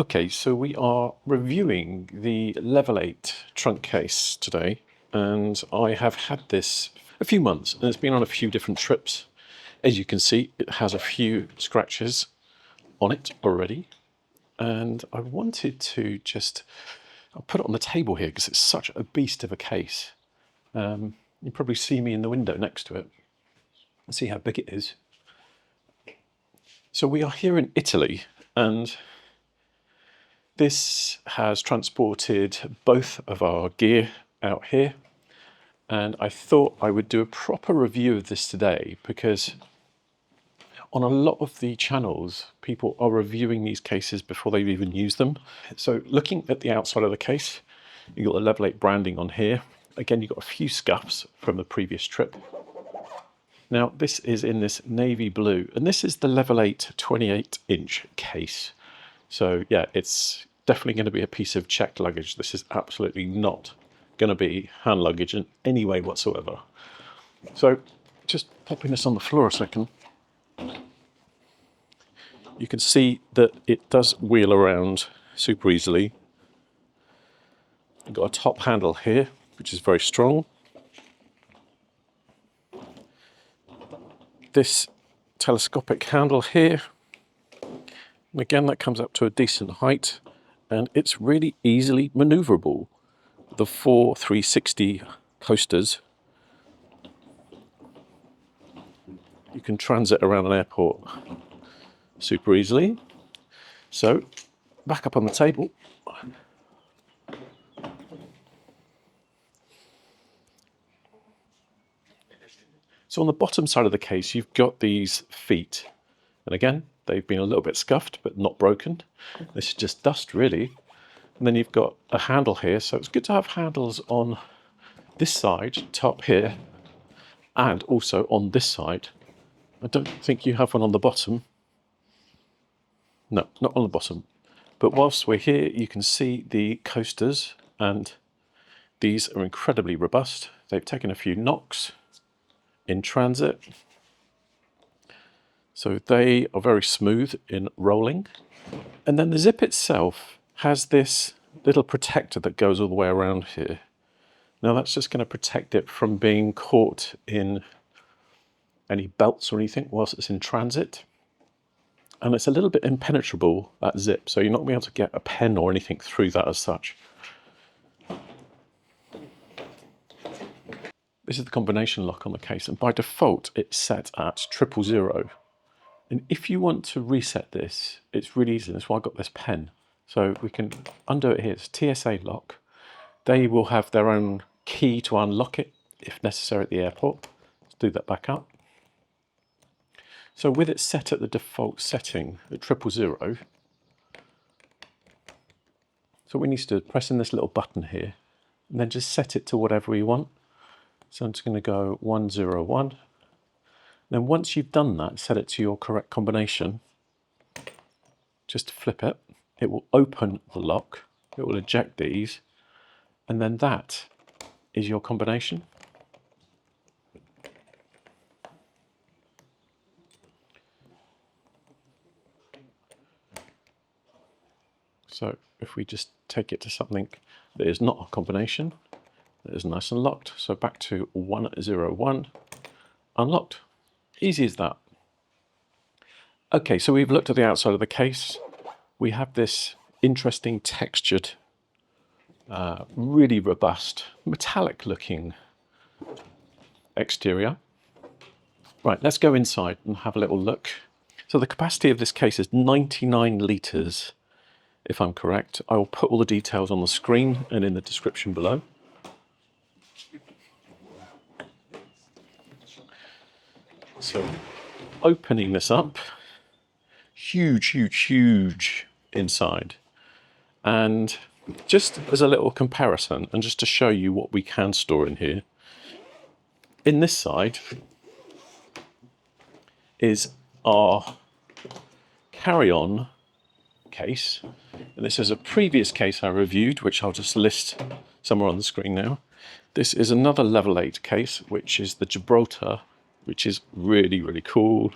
Okay, so we are reviewing the Level 8 trunk case today, and I have had this a few months and it's been on a few different trips. As you can see, it has a few scratches on it already, and I wanted to I'll put it on the table here because it's such a beast of a case. You probably see me in the window next to it and see how big it is. So we are here in Italy, and this has transported both of our gear out here, and I thought I would do a proper review of this today because on a lot of the channels people are reviewing these cases before they've even used them. So looking at the outside of the case, you've got the Level 8 branding on here. Again, you've got a few scuffs from the previous trip. Now this is in this navy blue, and this is the Level 8 28-inch case. So yeah, it's definitely going to be a piece of checked luggage. This is absolutely not going to be hand luggage in any way whatsoever. So just popping this on the floor a second, you can see that it does wheel around super easily. You've got a top handle here, which is very strong. This telescopic handle here, and again, that comes up to a decent height, and it's really easily maneuverable. The 4 360 coasters, you can transit around an airport super easily. So back up on the table. So on the bottom side of the case, you've got these feet, and again, they've been a little bit scuffed, but not broken. This is just dust, really. And then you've got a handle here, so it's good to have handles on this side, top here, and also on this side. I don't think you have one on the bottom. No, not on the bottom. But whilst we're here, you can see the coasters, and these are incredibly robust. They've taken a few knocks in transit, so they are very smooth in rolling. And then the zip itself has this little protector that goes all the way around here. Now that's just going to protect it from being caught in any belts or anything whilst it's in transit. And it's a little bit impenetrable, that zip, so you're not going to be able to get a pen or anything through that as such. This is the combination lock on the case, and by default it's set at 000. And if you want to reset this, it's really easy. That's why I got this pen. So we can undo it here. It's TSA lock. They will have their own key to unlock it if necessary at the airport. Let's do that back up. So with it set at the default setting at 000, so we need to do is press in this little button here and then just set it to whatever we want. So I'm just going to go 101. Then once you've done that, set it to your correct combination, just flip it, it will open the lock, it will eject these, and then that is your combination. So if we just take it to something that is not a combination, that is nice and locked, so back to 101, unlocked. Easy as that. Okay, so we've looked at the outside of the case. We have this interesting textured, really robust, metallic looking exterior. Right, let's go inside and have a little look. So the capacity of this case is 99 litres, if I'm correct. I will put all the details on the screen and in the description below. So opening this up, huge inside. And just as a little comparison, and just to show you what we can store in here, in this side is our carry-on case. And this is a previous case I reviewed, which I'll just list somewhere on the screen now. This is another Level 8 case, which is the Gibraltar, which is really cool.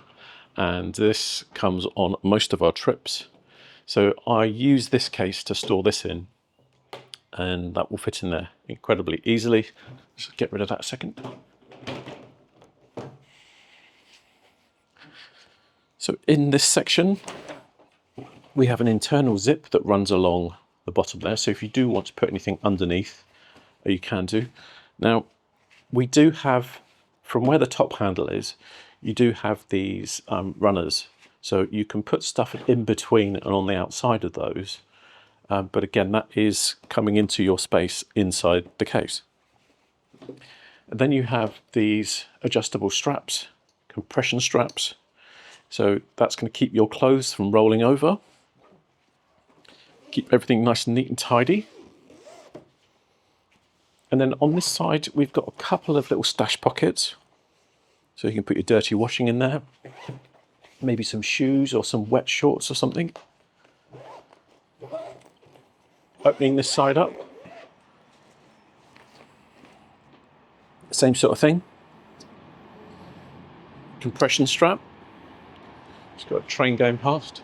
And this comes on most of our trips. So I use this case to store this in, and that will fit in there incredibly easily. Just get rid of that a second. So in this section, we have an internal zip that runs along the bottom there. So if you do want to put anything underneath, you can do. Now, we do have, from where the top handle is, you do have these runners. So you can put stuff in between and on the outside of those. But again, that is coming into your space inside the case. And then you have these adjustable straps, compression straps. So that's going to keep your clothes from rolling over. Keep everything nice and neat and tidy. And then on this side, we've got a couple of little stash pockets. So you can put your dirty washing in there. Maybe some shoes or some wet shorts or something. Opening this side up. Same sort of thing. Compression strap. Just got a train going past.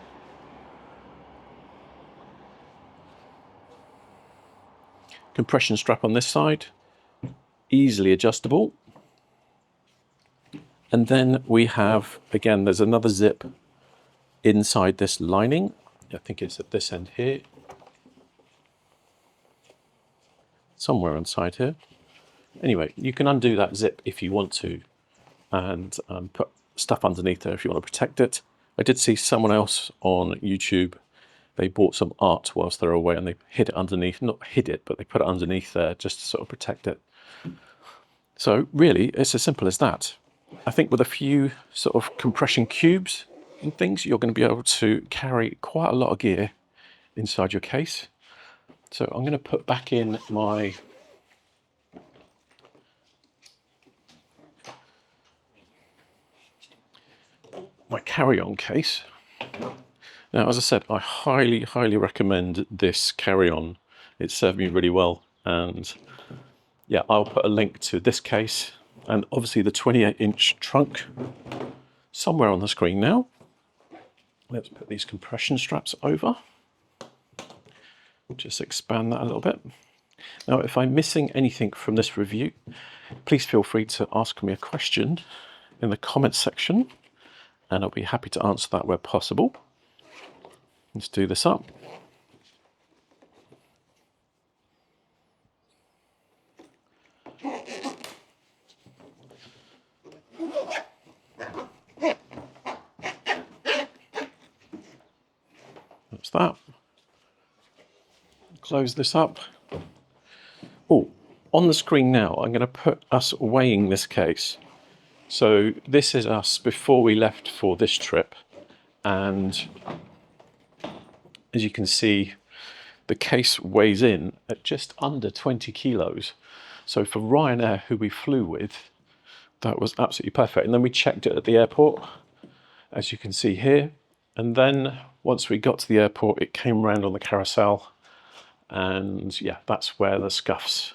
Compression strap on this side. Easily adjustable. And then we have, again, there's another zip inside this lining. I think it's at this end here. Somewhere inside here. Anyway, you can undo that zip if you want to and put stuff underneath there if you want to protect it. I did see someone else on YouTube, they bought some art whilst they were away and they hid it underneath, not hid it, but they put it underneath there just to sort of protect it. So really, it's as simple as that. I think with a few sort of compression cubes and things, you're going to be able to carry quite a lot of gear inside your case. So I'm going to put back in my carry-on case. Now, as I said, I highly recommend this carry-on. It served me really well, and yeah, I'll put a link to this case and obviously the 28-inch trunk somewhere on the screen now. Let's put these compression straps over. Just expand that a little bit. Now, if I'm missing anything from this review, please feel free to ask me a question in the comments section, and I'll be happy to answer that where possible. Let's do this up. That's that. Close this up. Oh, on the screen now, I'm going to put us weighing this case. So this is us before we left for this trip, and as you can see, the case weighs in at just under 20 kilos. So for Ryanair, who we flew with, that was absolutely perfect. And then we checked it at the airport, as you can see here. And then once we got to the airport, it came around on the carousel. And yeah, that's where the scuffs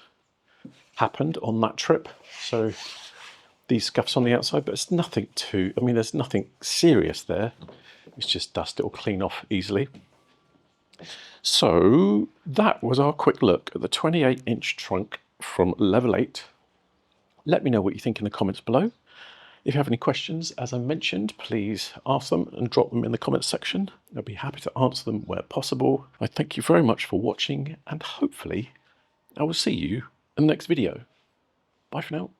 happened on that trip. So these scuffs on the outside, but it's nothing too, I mean, there's nothing serious there. It's just dust, it'll clean off easily. So that was our quick look at the 28-inch trunk from Level 8. Let me know what you think in the comments below. If you have any questions, as I mentioned, please ask them and drop them in the comments section. I'll be happy to answer them where possible. I thank you very much for watching, and hopefully I will see you in the next video. Bye for now.